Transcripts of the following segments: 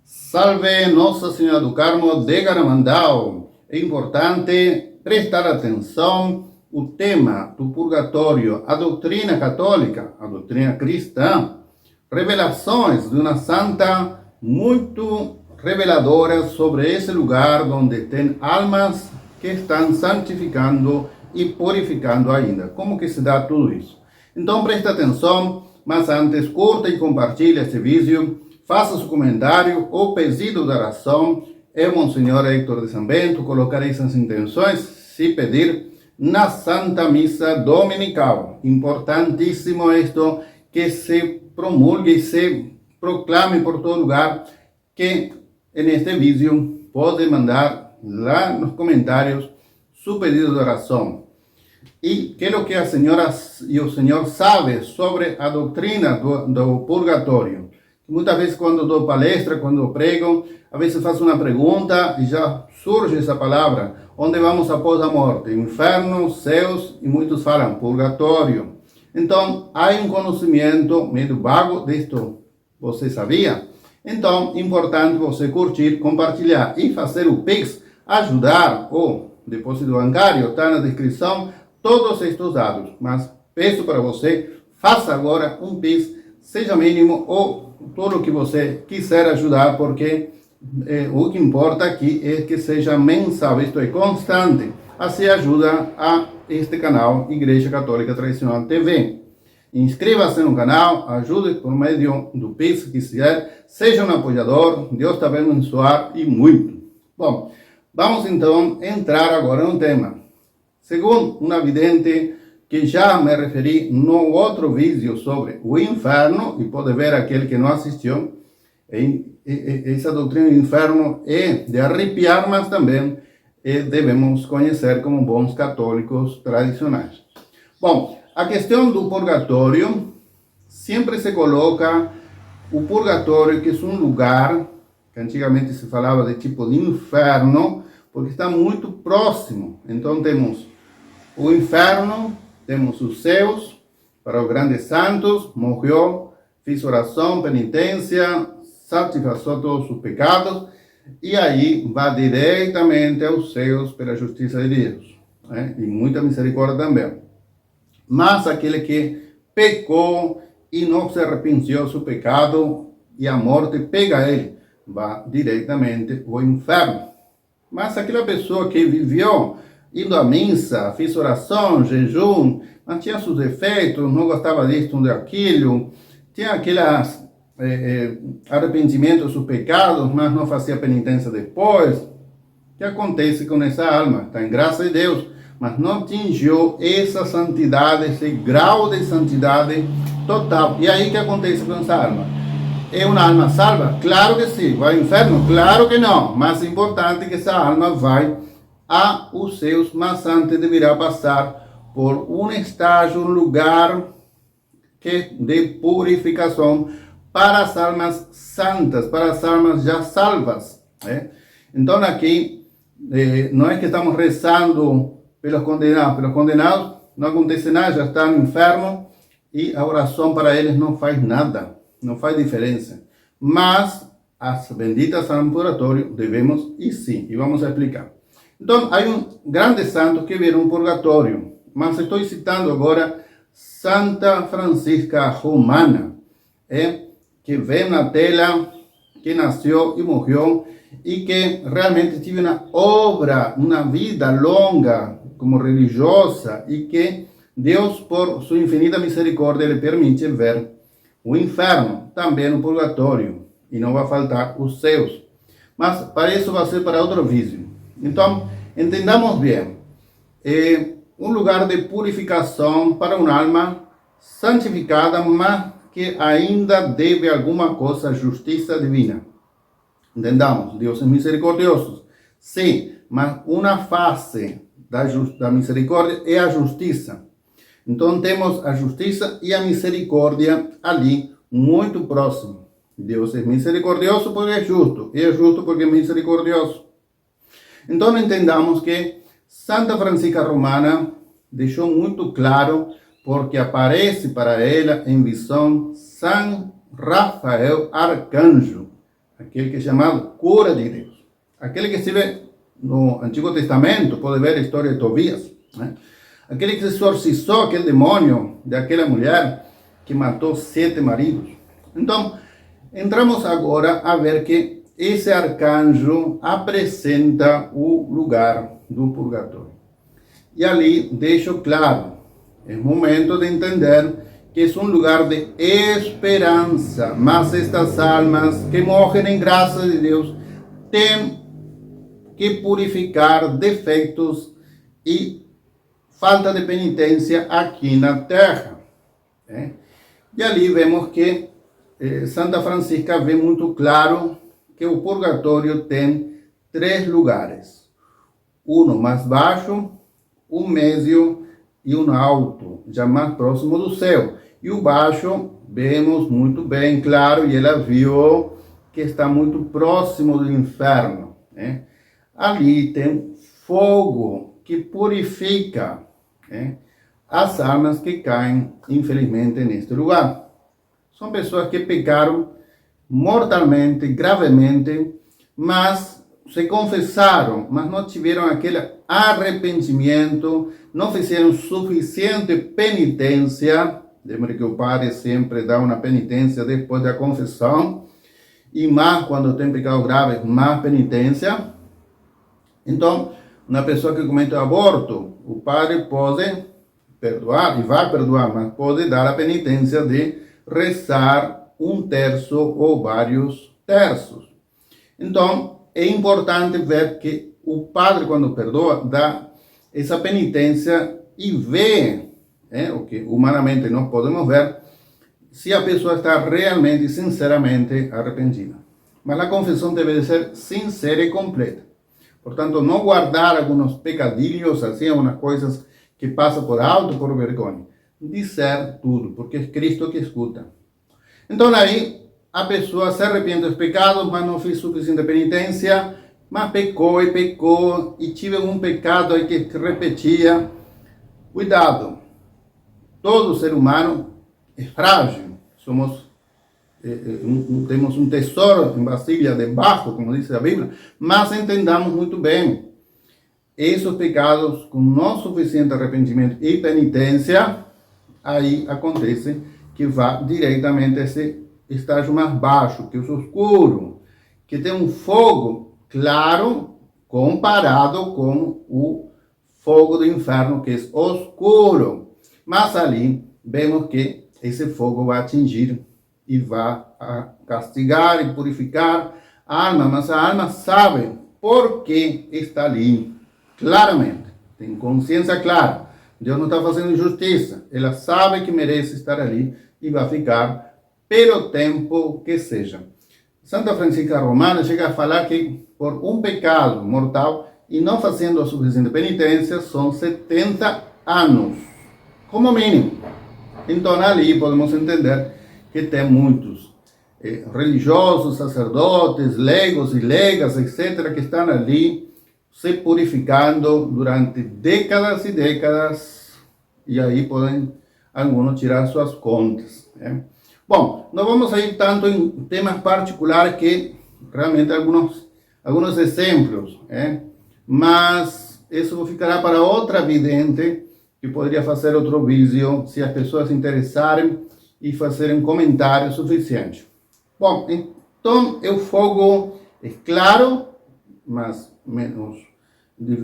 Salve Nossa Senhora do Carmo de Garamandal. É importante prestar atenção o tema do purgatório, a doutrina católica, a doutrina cristã, revelações de uma santa muito reveladora sobre esse lugar onde tem almas que estão santificando e purificando ainda. Como que se dá tudo isso? Então presta atenção, mas antes curta e compartilhe esse vídeo, faça seu comentário ou pedido de oração. Eu, Monsenhor Héctor de São Bento, colocarei essas intenções, se pedir, na Santa Missa Dominical. Importantíssimo isto, que se promulgue e se proclame por todo lugar, que neste vídeo pode mandar lá nos comentários seu pedido de oração. E quero que a senhora e o senhor sabe sobre a doutrina do purgatório. Muitas vezes quando dou palestra, quando prego, a vezes faço uma pergunta e já surge essa palavra. Onde vamos após a morte? Inferno, céus e muitos falam purgatório. Então, há um conhecimento meio vago disto. Você sabia? Então, importante você curtir, compartilhar e fazer o Pix, ajudar. O depósito bancário está na descrição, todos estes dados. Mas peço para você, faça agora um Pix, seja mínimo ou tudo o que você quiser ajudar, porque o que importa aqui é que seja mensal, isto é, constante. Assim ajuda a este canal Igreja Católica Tradicional TV. Inscreva-se no canal, ajude por meio do Pix, se quiser, seja um apoiador, Deus está bem abençoar e muito. Bom, vamos então entrar agora no tema. Segundo uma vidente que já me referi no outro vídeo sobre o inferno, e pode ver aquele que não assistiu, essa doutrina do inferno é de arrepiar, mas também devemos conhecer como bons católicos tradicionais. Bom, a questão do purgatório, sempre se coloca o purgatório, que é um lugar que antigamente se falava de tipo de inferno, porque está muito próximo. Então temos o inferno, temos os céus, para os grandes santos, morreu, fez oração, penitência, satisfação todos os pecados, e aí vai diretamente aos céus pela justiça de Deus, e muita misericórdia também. Mas aquele que pecou e não se arrependeu do seu pecado, e a morte pega ele, vai diretamente ao inferno. Mas aquela pessoa que viveu indo à missa, fez oração, jejum, mas tinha seus defeitos, não gostava disso, daquilo, tinha aquelas arrependimento dos seus pecados, mas não fazia penitência depois. O que acontece com essa alma? Está em graça de Deus, mas não atingiu essa santidade, esse grau de santidade total. E aí o que acontece com essa alma? É uma alma salva? Claro que sim. Vai ao inferno? Claro que não. Mas é importante que essa alma vai aos céus, mas antes deverá passar por um estágio, um lugar de purificação para as almas santas, para as almas já salvas. Então aqui, não é que estamos rezando pelos condenados não acontece nada, já estão no inferno, e a oração para eles não faz nada, não faz diferença. Mas as benditas almas do purgatório devemos ir sim, e vamos explicar. Então, há um grande santo que veio no purgatório, mas estou citando agora Santa Francisca Romana, que vem na tela, que nasceu e morreu, e que realmente teve uma obra, uma vida longa como religiosa, e que Deus, por sua infinita misericórdia, lhe permite ver o inferno, também o purgatório, e não vai faltar os céus. Mas para isso vai ser para outro vídeo. Então, entendamos bem, um lugar de purificação para uma alma santificada, mas que ainda deve alguma coisa à justiça divina. Entendamos, Deus é misericordioso, sim, mas uma face da misericórdia é a justiça. Então temos a justiça e a misericórdia ali, muito próximo. Deus é misericordioso porque é justo, e é justo porque é misericordioso. Então entendamos que Santa Francisca Romana deixou muito claro, porque aparece para ela em visão São Rafael Arcanjo. aquele que é chamado cura de Deus. Aquele que se vê no Antigo Testamento, pode ver a história de Tobias, né? Aquele que exorcizou aquele demônio daquela mulher que matou 7 maridos. Então, entramos agora a ver que esse arcanjo apresenta o lugar do purgatório. E ali deixo claro, é momento de entender que é um lugar de esperança, mas estas almas que morrem em graça de Deus têm que purificar defeitos e falta de penitência aqui na terra. E ali vemos que Santa Francisca vê muito claro que o purgatório tem 3 lugares. Um mais baixo, um médio e um alto, já mais próximo do céu. E o baixo vemos muito bem claro, e ela viu que está muito próximo do inferno. Ali tem fogo que purifica as almas que caem, infelizmente, neste lugar. São pessoas que pecaram mortalmente, gravemente, mas se confessaram, mas não tiveram aquele arrependimento, não fizeram suficiente penitência. Lembre que o padre sempre dá uma penitência depois da confissão, e mais quando tem pecado grave, mais penitência. Então, uma pessoa que comete aborto, o padre pode perdoar, e vai perdoar, mas pode dar a penitência de rezar 1/3 ou vários terços. Então, é importante ver que o padre, quando perdoa, dá essa penitência e vê, o que humanamente nós podemos ver, se a pessoa está realmente, sinceramente arrependida. Mas a confissão deve ser sincera e completa. Portanto, não guardar alguns pecadilhos, assim, algumas coisas que passam por alto, por vergonha. Dizer tudo, porque é Cristo que escuta. Então, aí, a pessoa se arrepende dos pecados, mas não fez suficiente penitência, mas pecou, e tive um pecado aí que repetia. Cuidado, todo ser humano é frágil, temos um tesouro em vasilha de barro, como diz a Bíblia, mas entendamos muito bem, esses pecados com não suficiente arrependimento e penitência, aí acontece que vai diretamente a esse estágio mais baixo, que é o escuro, que tem um fogo claro comparado com o fogo do inferno, que é oscuro. Mas ali vemos que esse fogo vai atingir e vai castigar e purificar a alma, mas a alma sabe por que está ali, claramente, tem consciência clara. Deus não está fazendo injustiça, ela sabe que merece estar ali e vai ficar pelo tempo que seja. Santa Francisca Romana chega a falar que por um pecado mortal e não fazendo a suficiente penitência são 70 anos, como mínimo. Então ali podemos entender que tem muitos religiosos, sacerdotes, leigos e leigas, etc., que estão ali se purificando durante décadas e décadas, e aí podem alguns tirar suas contas. Bom, não vamos ir tanto em temas particulares, que realmente alguns exemplos, mas isso ficará para outra vidente, que poderia fazer outro vídeo, se as pessoas se interessarem e fazerem comentários suficientes. Bom, então o fogo é claro, mas menos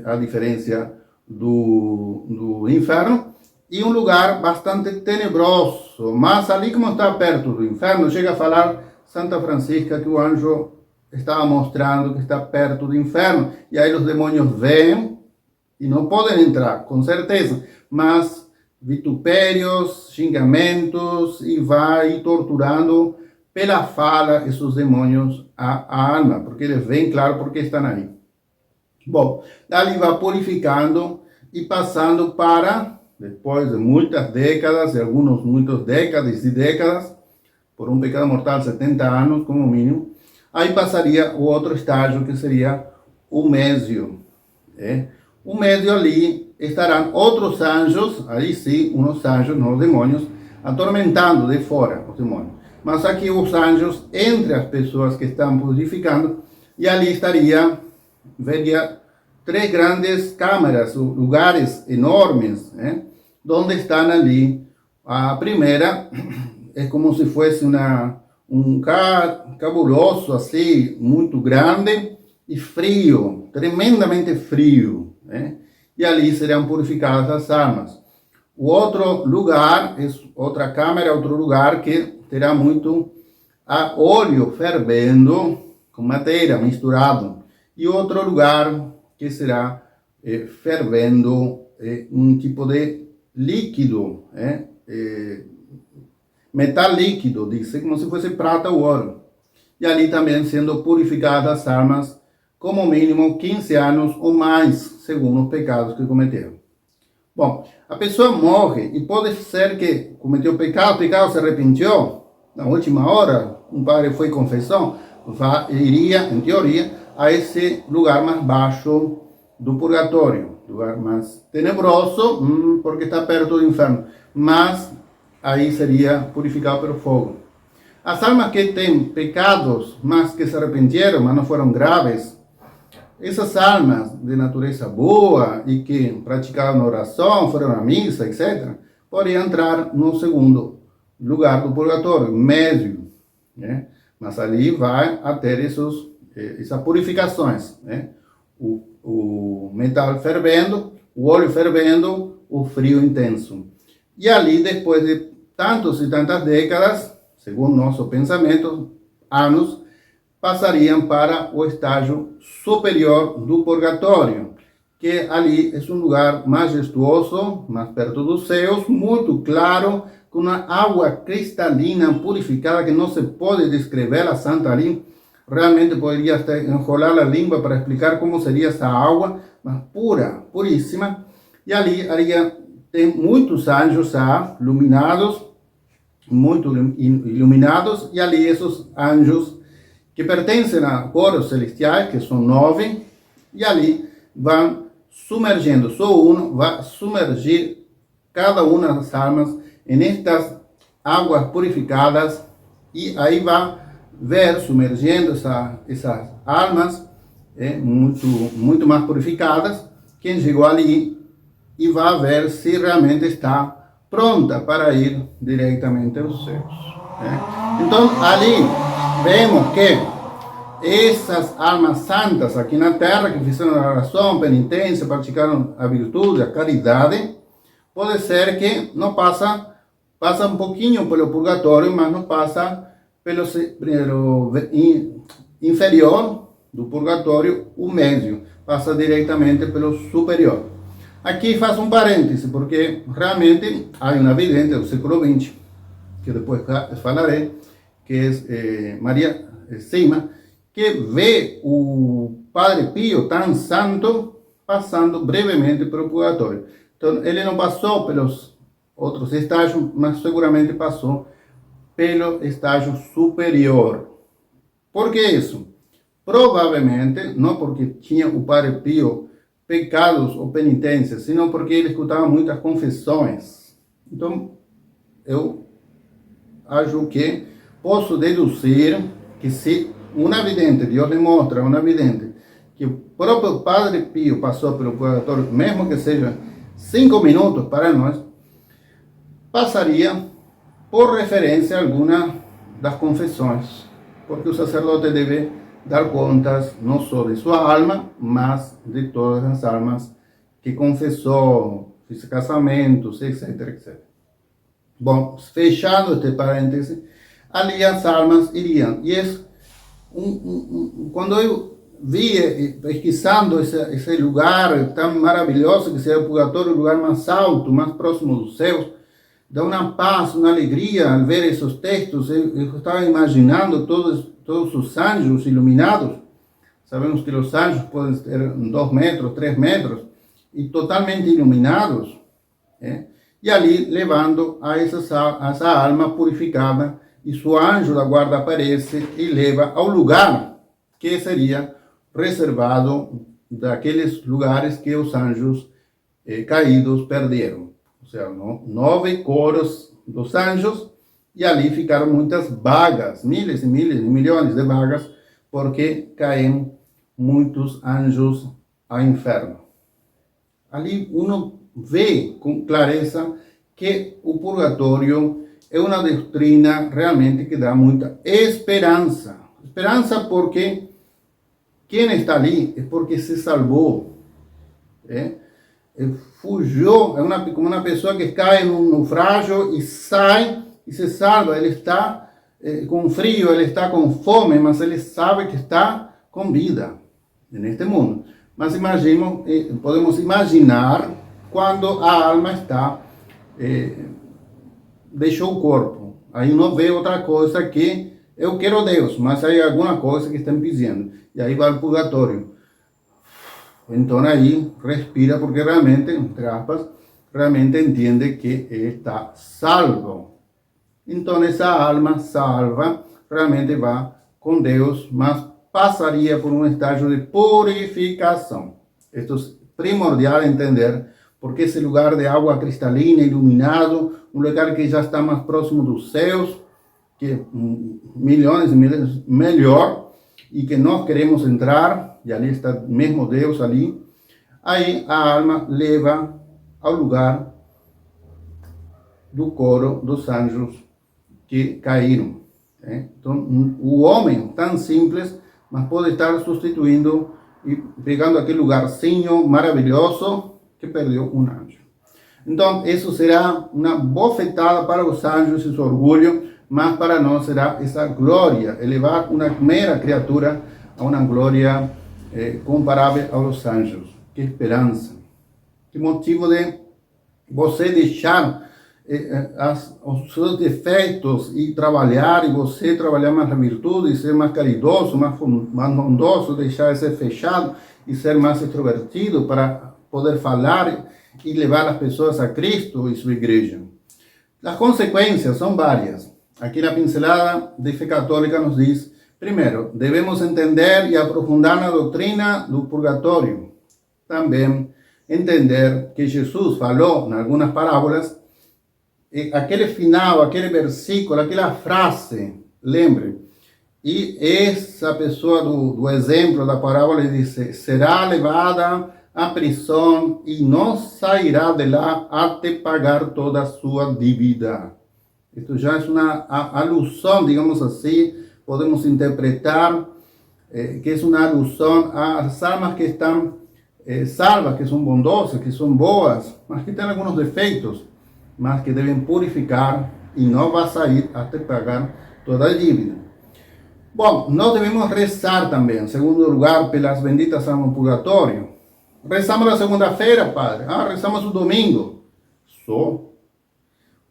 a diferença do inferno, e um lugar bastante tenebroso, mas ali, como está perto do inferno, chega a falar Santa Francisca que o anjo estava mostrando que está perto do inferno, e aí os demônios vêm e não podem entrar, com certeza, mas vitupérios, xingamentos, e vai torturando pela fala esses demônios a alma, porque eles veem claro porque estão aí. Bom, ali vai purificando e passando para, depois de muitas décadas, muitas décadas e décadas, por um pecado mortal, 70 anos como mínimo, aí passaria o outro estágio, que seria o médio. O médio ali estarão outros anjos, aí sim, uns anjos, não os demônios, atormentando de fora os demônios. mas aqui os anjos entre as pessoas que estão purificando, e ali veria três grandes câmaras, lugares enormes, onde estão ali. A primeira é como se fosse um cabuloso assim, muito grande e frio, tremendamente frio, e ali serão purificadas as almas. O outro lugar, outra câmara, outro lugar que terá muito óleo fervendo com madeira misturado, e outro lugar que será fervendo um tipo de líquido, metal líquido, diz, como se fosse prata ou ouro. E ali também sendo purificadas as almas, como mínimo 15 anos ou mais, segundo os pecados que cometeram. Bom, a pessoa morre e pode ser que cometeu o pecado se arrependeu, na última hora, um padre foi confessão, iria, em teoria, a esse lugar mais baixo do purgatório, lugar mais tenebroso, porque está perto do inferno, mas aí seria purificado pelo fogo. As almas que têm pecados, mas que se arrependeram, mas não foram graves, essas almas de natureza boa e que praticaram oração, foram à missa, etc., podem entrar no segundo lugar do purgatório, médio, mas ali vai a ter essas purificações, o metal fervendo, o óleo fervendo, o frio intenso. E ali, depois de tantas e tantas décadas, segundo nosso pensamento, anos, passariam para o estágio superior do purgatório, que ali é um lugar majestuoso, mais perto dos céus, muito claro, com uma água cristalina, purificada, que não se pode descrever a Santa ali. Realmente poderia até enrolar a língua para explicar como seria essa água, mas pura, puríssima. E ali tem muitos anjos iluminados, muito iluminados, e ali esses anjos que pertencem a coros celestiais, que são 9, e ali vão submergindo, só um vai submergir cada uma das almas em estas águas purificadas, e aí vai ver submergindo essas almas muito mais purificadas, quem chegou ali, e vai ver se realmente está pronta para ir diretamente aos céus. Então, ali vemos que essas almas santas aqui na terra, que fizeram a oração, penitência, praticaram a virtude, a caridade, pode ser que não passa um pouquinho pelo purgatório, mas não passa pelo inferior do purgatório, o médio, passa diretamente pelo superior. Aqui faz um parêntese, porque realmente há uma vidente do século XX, que depois falarei, que é Maria Sima, que vê o Padre Pio, tão santo, passando brevemente pelo purgatório. Então, ele não passou pelos outros estágios, mas seguramente passou pelo estágio superior. Por que isso? Provavelmente, não porque tinha o Padre Pio pecados ou penitências, senão porque ele escutava muitas confissões. Então, eu acho que posso deduzir que se uma vidente, Deus lhe mostra uma vidente, que o próprio Padre Pio passou pelo purgatório, mesmo que seja 5 minutos para nós, passaria por referência a alguma das confissões, porque o sacerdote deve dar contas não só de sua alma, mas de todas as almas que confessou, fez casamentos, etc, etc. Bom, fechando este parêntese, ali as almas iriam. E quando eu vi, pesquisando esse lugar tão maravilhoso que seria o purgatório, o lugar mais alto, mais próximo dos céus, dá uma paz, uma alegria ao ver esses textos. Eu estava imaginando todos os anjos iluminados. Sabemos que os anjos podem ter 2 metros, 3 metros, e totalmente iluminados, e ali levando essa alma purificada, e seu anjo da guarda aparece e leva ao lugar que seria reservado daqueles lugares que os anjos caídos perderam. Ou seja, 9 coros dos anjos, E ali ficaram muitas vagas, miles e miles, milhões de vagas, porque caem muitos anjos ao inferno. Ali uno vê com clareza que o purgatório é uma doutrina realmente que dá muita esperança. Esperança porque quem está ali é porque se salvou. Fugiu, é como uma pessoa que cai num naufrágio e sai e se salva. Ele está com frio, ele está com fome, mas ele sabe que está com vida neste mundo. Mas podemos imaginar quando a alma está deixou o corpo. Aí não vê outra coisa que eu quero Deus, mas aí alguma coisa que está impedindo. E aí vai ao purgatório. Então aí respira porque realmente, entre aspas, realmente entende que está salvo. Então essa alma salva realmente vai com Deus, mas passaria por um estágio de purificação. Isto é primordial entender, porque esse lugar de água cristalina, iluminado, um lugar que já está mais próximo dos céus, que milhões e milhões melhor, e que nós queremos entrar, e ali está mesmo Deus ali, aí a alma leva ao lugar do coro dos anjos que caíram. Então, o homem, tão simples, mas pode estar substituindo e pegando aquele lugarzinho maravilhoso que perdeu um anjo. Então, isso será uma bofetada para os anjos, esse orgulho, mas para nós será essa glória, elevar uma mera criatura a uma glória comparável aos anjos. Que esperança! Que motivo de você deixar os seus defeitos e trabalhar, e você trabalhar mais na virtude, e ser mais caridoso, mais bondoso, deixar de ser fechado e ser mais extrovertido para poder falar e levar as pessoas a Cristo e sua igreja. As consequências são várias. Aqui na pincelada de fé católica nos diz, primeiro, devemos entender e aprofundar na doutrina do purgatório. Também entender que Jesus falou em algumas parábolas, aquele final, aquele versículo, aquela frase, lembre, e essa pessoa do exemplo da parábola diz, será levada à prisão e não sairá de lá até pagar toda a sua dívida. Isto já é uma alusão, digamos assim, podemos interpretar que é uma alusão às almas que estão salvas, que são bondosas, que são boas, mas que têm alguns defeitos, mas que devem purificar e não vai sair até pagar toda a dívida. Bom, nós devemos rezar também, em segundo lugar, pelas benditas almas do purgatório. Rezamos na segunda-feira, Padre. Rezamos o domingo. Só.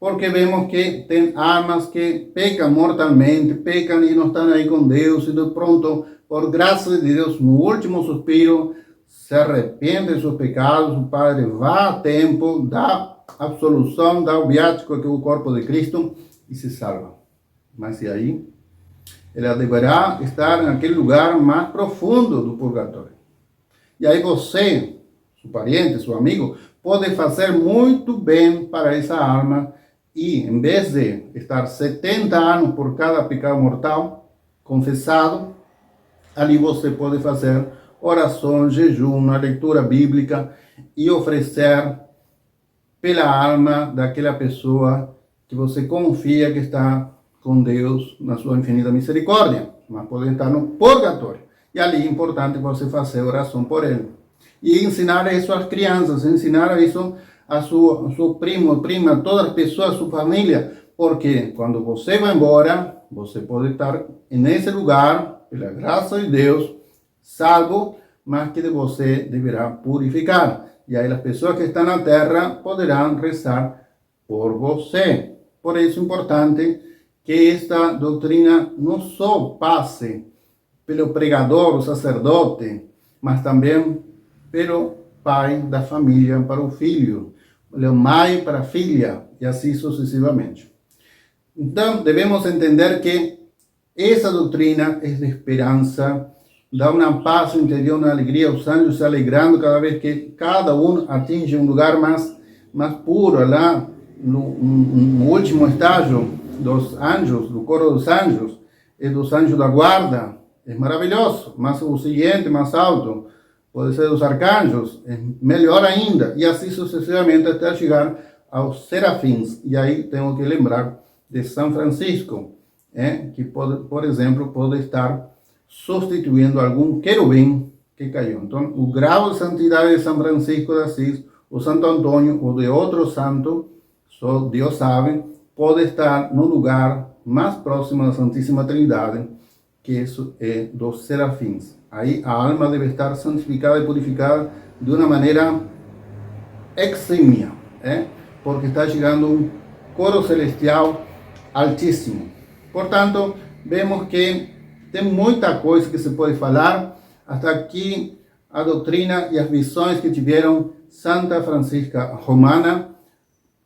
Porque vemos que tem almas que pecam mortalmente, pecam e não estão aí com Deus, e de pronto, por graça de Deus, no último suspiro, se arrepende de seus pecados, o Padre vai a tempo, dá absolução, dá o viático, que é o corpo de Cristo, e se salva. Mas e aí? Ela deverá estar naquele lugar mais profundo do purgatório. E aí você, seu parente, seu amigo, pode fazer muito bem para essa alma e, em vez de estar 70 anos por cada pecado mortal confessado, ali você pode fazer oração, jejum, a leitura bíblica e oferecer pela alma daquela pessoa que você confia que está com Deus na sua infinita misericórdia, mas pode estar no purgatório. E ali é importante você fazer oração por ele. E ensinar isso às crianças, ensinar isso a seu primo, prima, todas as pessoas, a sua família, porque quando você vai embora, você pode estar nesse lugar, pela graça de Deus, salvo, mas que você deverá purificar. E aí as pessoas que estão na terra poderão rezar por você. Por isso é importante que esta doutrina não só passe pelo pregador, o sacerdote, mas também pelo pai da família para o filho, pela mãe para a filha, e assim sucessivamente. Então, devemos entender que essa doutrina é de esperança, dá uma paz interior, uma alegria, os anjos se alegrando cada vez que cada um atinge um lugar mais puro, lá no último estágio, dos anjos, do coro dos anjos, e dos anjos da guarda, é maravilhoso. Mas o seguinte, mais alto, pode ser dos arcanjos, é melhor ainda, e assim sucessivamente até chegar aos serafins. E aí tenho que lembrar de São Francisco, que pode, por exemplo, pode estar substituindo algum querubim que caiu. Então, o grau de santidade de São Francisco de Assis, o Santo Antônio ou de outro santo, só Deus sabe, pode estar no lugar mais próximo da Santíssima Trindade, que isso é dos serafins. Aí a alma deve estar santificada e purificada de uma maneira exímia, porque está chegando um coro celestial altíssimo. Portanto, vemos que tem muita coisa que se pode falar. Até aqui a doutrina e as visões que tiveram Santa Francisca Romana,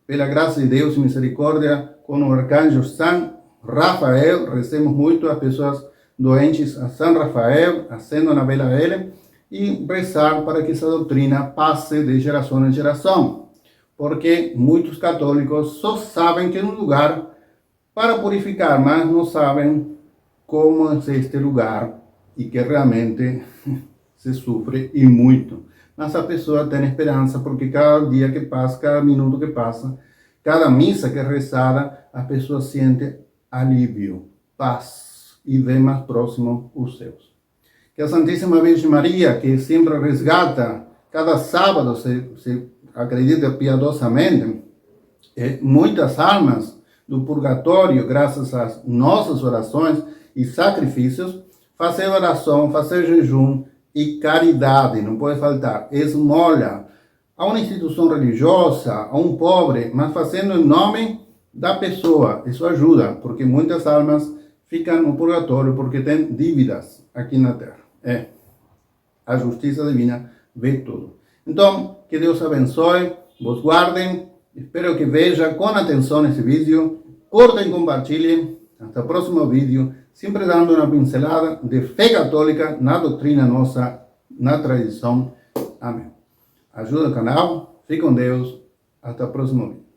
pela graça de Deus e misericórdia, com o arcanjo São Rafael. Recemos muito as pessoas doentes a São Rafael, acendam a vela a ele, e rezar para que essa doutrina passe de geração em geração. Porque muitos católicos só sabem que é um lugar para purificar, mas não sabem como é este lugar e que realmente se sofre e muito. Mas a pessoa tem esperança, porque cada dia que passa, cada minuto que passa, cada missa que é rezada, a pessoa sente alívio, paz e vê mais próximo os céus. Que a Santíssima Virgem Maria, que sempre resgata, cada sábado se acredita piedosamente, muitas almas do purgatório, graças às nossas orações e sacrifícios, fazer oração, fazer jejum e caridade, não pode faltar, esmola a uma instituição religiosa, a um pobre, mas fazendo em nome da pessoa. Isso ajuda, porque muitas almas ficam no purgatório porque têm dívidas aqui na terra. A justiça divina vê tudo. Então, que Deus abençoe, vos guardem. Espero que vejam com atenção esse vídeo. Curtem e compartilhem. Até o próximo vídeo. Sempre dando uma pincelada de fé católica na doutrina nossa, na tradição. Amém. Ajuda o canal. Fique com Deus. Até o próximo vídeo.